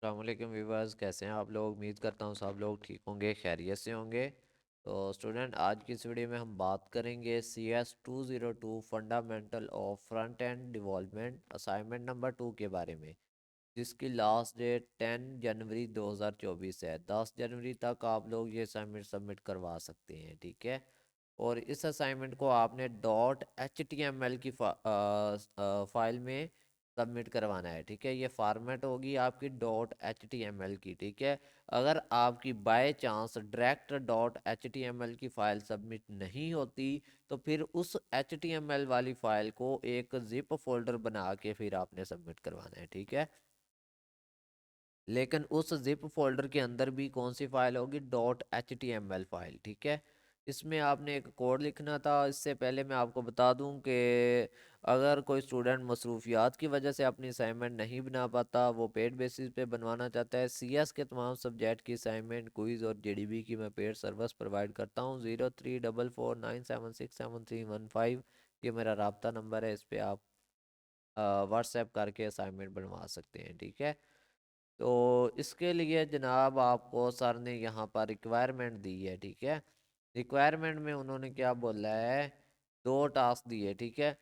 अस्सलाम वालेकुम व्यूवर्स, कैसे हैं आप लोग। उम्मीद करता हूँ सब लोग ठीक होंगे, खैरियत से होंगे। तो स्टूडेंट, आज की इस वीडियो में हम बात करेंगे CS 202 fundamental of front end development assignment number 2 के बारे में, जिसकी लास्ट डेट 10 जनवरी 2024 है। 10 जनवरी तक आप लोग ये असाइनमेंट सबमिट करवा सकते हैं, ठीक है। और इस असाइनमेंट को आपने .html की फाइल में सबमिट करवाना है, ठीक है। ये फॉर्मेट होगी आपकी .html की, ठीक है। अगर आपकी बाय चांस डायरेक्ट .html की फ़ाइल सबमिट नहीं होती, तो फिर उस HTML वाली फ़ाइल को एक जिप फोल्डर बना के फिर आपने सबमिट करवाना है, ठीक है। लेकिन उस जिप फोल्डर के अंदर भी कौन सी फाइल होगी, .html फाइल, ठीक है। इसमें आपने एक कोड लिखना था। इससे पहले मैं आपको बता दूं कि अगर कोई स्टूडेंट मसरूफियात की वजह से अपनी असाइनमेंट नहीं बना पाता, वो पेड बेसिस पे बनवाना चाहता है, CS के तमाम सब्जेक्ट की असाइनमेंट, क्विज़ और JDB की मैं पेड सर्विस प्रोवाइड करता हूँ। 0344976731 ये मेरा रब्ता नंबर है। इस पर आप व्हाट्सएप करके असाइनमेंट बनवा सकते हैं, ठीक है। तो इसके लिए जनाब आपको सर ने यहाँ पर रिक्वायरमेंट दी है, ठीक है। रिक्वायरमेंट में उन्होंने क्या बोला है, दो टास्क दिए, ठीक है।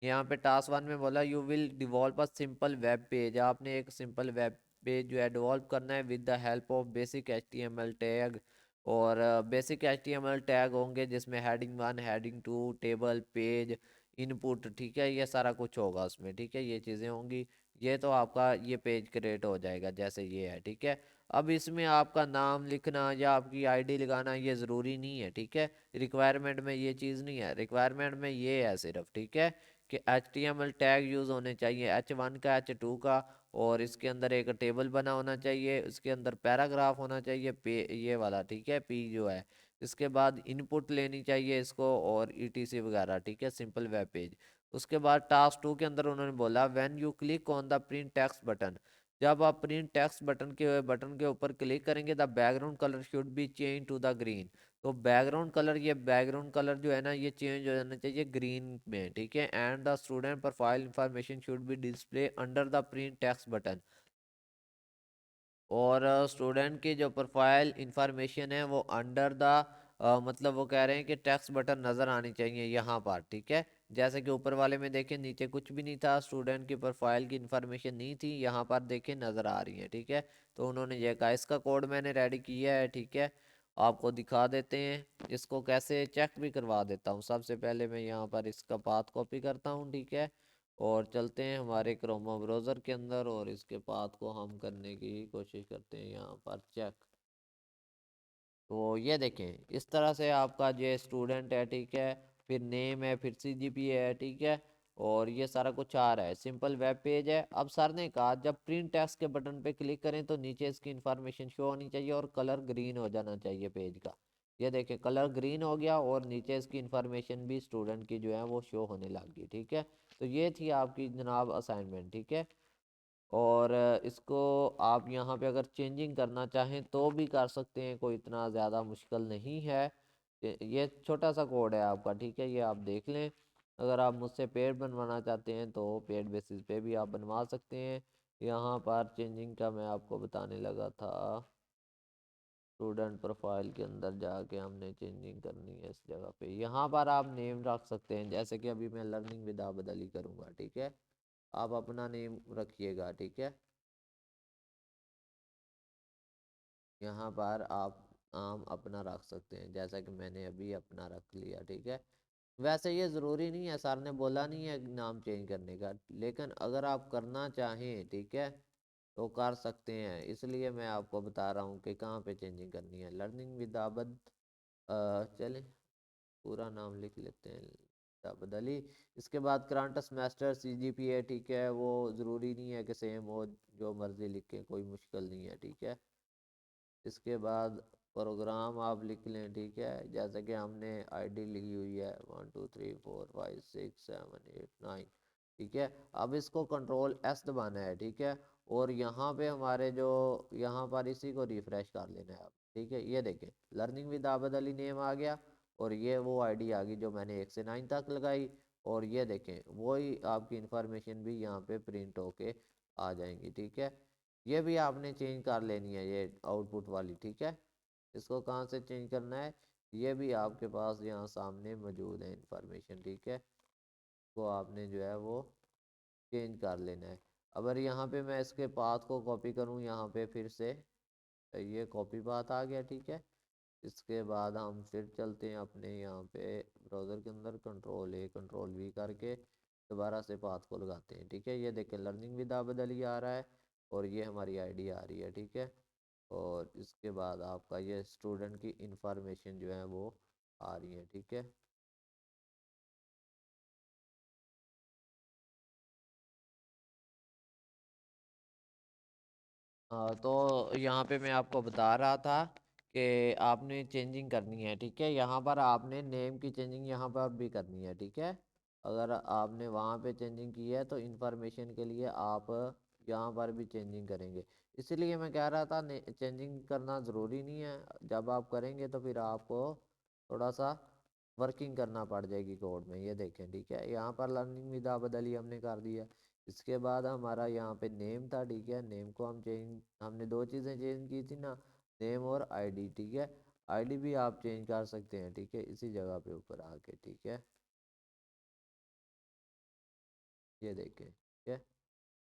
यहाँ पे टास्क 1 में बोला you will devolve a simple web page. आपने एक सिंपल वेब पेज जो है डिवॉल्व करना है with the help of basic HTML tag. और बेसिक HTML टैग होंगे जिसमें heading 1, heading 2, table, page, input, ठीक है। ये सारा कुछ होगा उसमें, ठीक है। ये चीज़ें होंगी। ये तो आपका ये पेज क्रिएट हो जाएगा जैसे ये है, ठीक है। अब इसमें आपका नाम लिखना या आपकी ID लगाना ये ज़रूरी नहीं है, ठीक है। रिक्वायरमेंट में ये चीज़ नहीं है। रिक्वायरमेंट में ये है सिर्फ, ठीक है, कि HTML टैग यूज़ होने चाहिए, H1 का, H2 का। और इसके अंदर एक टेबल बना होना चाहिए, इसके अंदर पैराग्राफ होना चाहिए, पे ये वाला, ठीक है, P जो है। इसके बाद इनपुट लेनी चाहिए इसको और ETC वगैरह, ठीक है, सिंपल वेब पेज। उसके बाद टास्क 2 के अंदर उन्होंने बोला when you click on the print text button. जब आप प्रिंट टेक्स्ट बटन के ऊपर क्लिक करेंगे, the background colour should be change to the green. तो बैकग्राउंड कलर जो है ना, ये चेंज हो जाना चाहिए ग्रीन में, ठीक है। And the student profile information should be display under the print text button. और स्टूडेंट की जो प्रोफाइल इंफॉर्मेशन है वो अंडर द, मतलब वो कह रहे हैं कि टेक्स्ट बटन नज़र आनी चाहिए यहाँ पर, ठीक है। जैसे कि ऊपर वाले में देखें नीचे कुछ भी नहीं था, स्टूडेंट की प्रोफाइल की इंफॉर्मेशन नहीं थी, यहाँ पर देखें नज़र आ रही है, ठीक है। तो उन्होंने ये कहा, इसका कोड मैंने रेडी किया है, ठीक है। आपको दिखा देते हैं, इसको कैसे चेक भी करवा देता हूँ। सबसे पहले मैं यहाँ पर इसका पाथ कॉपी करता हूँ, ठीक है। और चलते हैं हमारे क्रोमा ब्राउज़र के अंदर और इसके पाथ को हम करने की कोशिश करते हैं यहाँ पर चेक। तो ये देखें, इस तरह से आपका जो स्टूडेंट है, ठीक है, फिर नेम है, फिर CGPA है, ठीक है। और ये सारा कुछ आ रहा है, सिंपल वेब पेज है। अब सर ने कहा जब प्रिंट टेक्स्ट के बटन पे क्लिक करें तो नीचे इसकी इंफॉर्मेशन शो होनी चाहिए और कलर ग्रीन हो जाना चाहिए पेज का। ये देखें, कलर ग्रीन हो गया और नीचे इसकी इंफॉर्मेशन भी स्टूडेंट की जो है वो शो होने लग गई, ठीक है। तो ये थी आपकी जनाब असाइनमेंट, ठीक है। और इसको आप यहाँ पे अगर चेंजिंग करना चाहें तो भी कर सकते हैं, कोई इतना ज़्यादा मुश्किल नहीं है। ये छोटा सा कोड है आपका, ठीक है, ये आप देख लें। अगर आप मुझसे पेड बनवाना चाहते हैं तो पेड बेसिस पे भी आप बनवा सकते हैं। यहाँ पर चेंजिंग का मैं आपको बताने लगा था, स्टूडेंट प्रोफाइल के अंदर जाके हमने चेंजिंग करनी है इस जगह पे। यहाँ पर आप नेम रख सकते हैं, जैसे कि अभी मैं लर्निंग विद आबद अली करूँगा, ठीक है। आप अपना नेम रखिएगा, ठीक है। यहाँ पर आप आम अपना रख सकते हैं, जैसा कि मैंने अभी अपना रख लिया, ठीक है। वैसे ये ज़रूरी नहीं है, सर ने बोला नहीं है नाम चेंज करने का, लेकिन अगर आप करना चाहें, ठीक है, तो कर सकते हैं। इसलिए मैं आपको बता रहा हूँ कि कहाँ पे चेंजिंग करनी है। लर्निंग विद आबद, चलें पूरा नाम लिख लेते हैं, आबद अली। इसके बाद करंट सेमेस्टर CGPA, ठीक है, वो ज़रूरी नहीं है कि सेम हो, जो मर्ज़ी लिखें, कोई मुश्किल नहीं है, ठीक है। इसके बाद प्रोग्राम आप लिख लें, ठीक है, जैसे कि हमने ID लिखी हुई है 1 2 3 4 5 6 7 8 9, ठीक है। अब इसको Ctrl+S दबाना है, ठीक है। और यहाँ पे हमारे जो, यहाँ पर इसी को रिफ्रेश कर लेना है आप, ठीक है। ये देखें, learning with Abad Ali name आ गया और ये वो ID आ गई जो मैंने 1 से 9 तक लगाई। और ये देखें, वही आपकी इंफॉर्मेशन भी यहाँ पे प्रिंट होके आ जाएंगी, ठीक है। ये भी आपने चेंज कर लेनी है, ये आउटपुट वाली, ठीक है। इसको कहाँ से चेंज करना है, ये भी आपके पास यहाँ सामने मौजूद है इंफॉर्मेशन, ठीक है। तो आपने जो है वो चेंज कर लेना है। अगर यहाँ पे मैं इसके पाथ को कॉपी करूँ यहाँ पे फिर से, ये कॉपी पाथ आ गया, ठीक है। इसके बाद हम फिर चलते हैं अपने यहाँ पे ब्राउज़र के अंदर, कंट्रोल V करके दोबारा से पाथ को लगाते हैं, ठीक है। ये देखें लर्निंग विद बदली आ रहा है और ये हमारी आईडी आ रही है, ठीक है। और इसके बाद आपका ये स्टूडेंट की इंफॉर्मेशन जो है वो आ रही है, ठीक है। तो यहाँ पे मैं आपको बता रहा था कि आपने चेंजिंग करनी है, ठीक है। यहाँ पर आपने नेम की चेंजिंग यहाँ पर भी करनी है, ठीक है। अगर आपने वहाँ पे चेंजिंग की है तो इन्फॉर्मेशन के लिए आप यहाँ पर भी चेंजिंग करेंगे। इसीलिए मैं कह रहा था चेंजिंग करना ज़रूरी नहीं है, जब आप करेंगे तो फिर आपको थोड़ा सा वर्किंग करना पड़ जाएगी कोड में। ये देखें, ठीक है, यहाँ पर लर्निंग विद बदली हमने कर दिया। इसके बाद हमारा यहाँ पे नेम था, ठीक है। नेम को हमने दो चीज़ें चेंज की थी ना, नेम और आईडी, ठीक है। आईडी भी आप चेंज कर सकते हैं, ठीक है, इसी जगह पे ऊपर आके, ठीक है। ये देखें, ठीक है।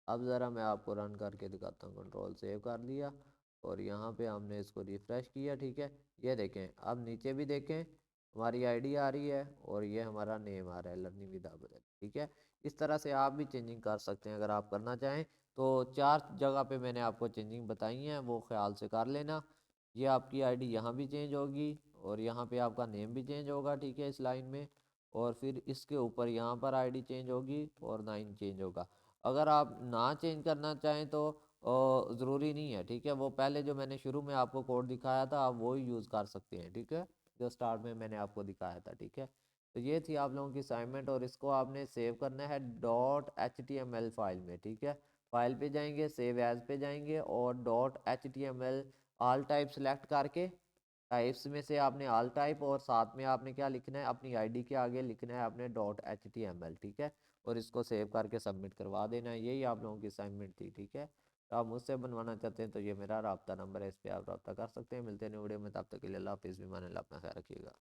अब ज़रा मैं आपको रन करके दिखाता हूँ, कंट्रोल सेव कर लिया और यहाँ पे हमने इसको रिफ़्रेश किया, ठीक है। ये देखें, अब नीचे भी देखें हमारी आईडी आ रही है और ये हमारा नेम आ रहा है, लर्निंग विद बदल, ठीक है। इस तरह से आप भी चेंजिंग कर सकते हैं अगर आप करना चाहें तो। चार जगह पे मैंने आपको चेंजिंग बताई हैं, वो ख्याल से कर लेना। ये आपकी आईडी यहाँ भी चेंज होगी और यहाँ पे आपका नेम भी चेंज होगा, ठीक है, इस लाइन में। और फिर इसके ऊपर यहाँ पर आईडी चेंज होगी और नाइन चेंज होगा। अगर आप ना चेंज करना चाहें तो ज़रूरी नहीं है, ठीक है। वो पहले जो मैंने शुरू में आपको कोड दिखाया था आप वो ही यूज़ कर सकते हैं, ठीक है, जो स्टार्ट में मैंने आपको दिखाया था, ठीक है। तो ये थी आप लोगों की असाइनमेंट और इसको आपने सेव करना है .html फाइल में, ठीक है। फाइल पे जाएंगे, सेव एज पे जाएंगे और .html ऑल टाइप सेलेक्ट करके टाइप्स में से आपने ऑल टाइप और साथ में आपने क्या लिखना है, अपनी आईडी के आगे लिखना है आपने .html, ठीक है। और इसको सेव करके सबमिट करवा देना है। यही आप लोगों की असाइनमेंट थी, ठीक है। तो आप मुझसे बनवाना चाहते हैं तो ये मेरा रब्ता नंबर है, इस पर आप रब्ता कर सकते हैं। मिलते हैं वीडियो में, तब तक के लिए अल्लाह हाफिज़, भी मान अपना ख्याल रखिएगा।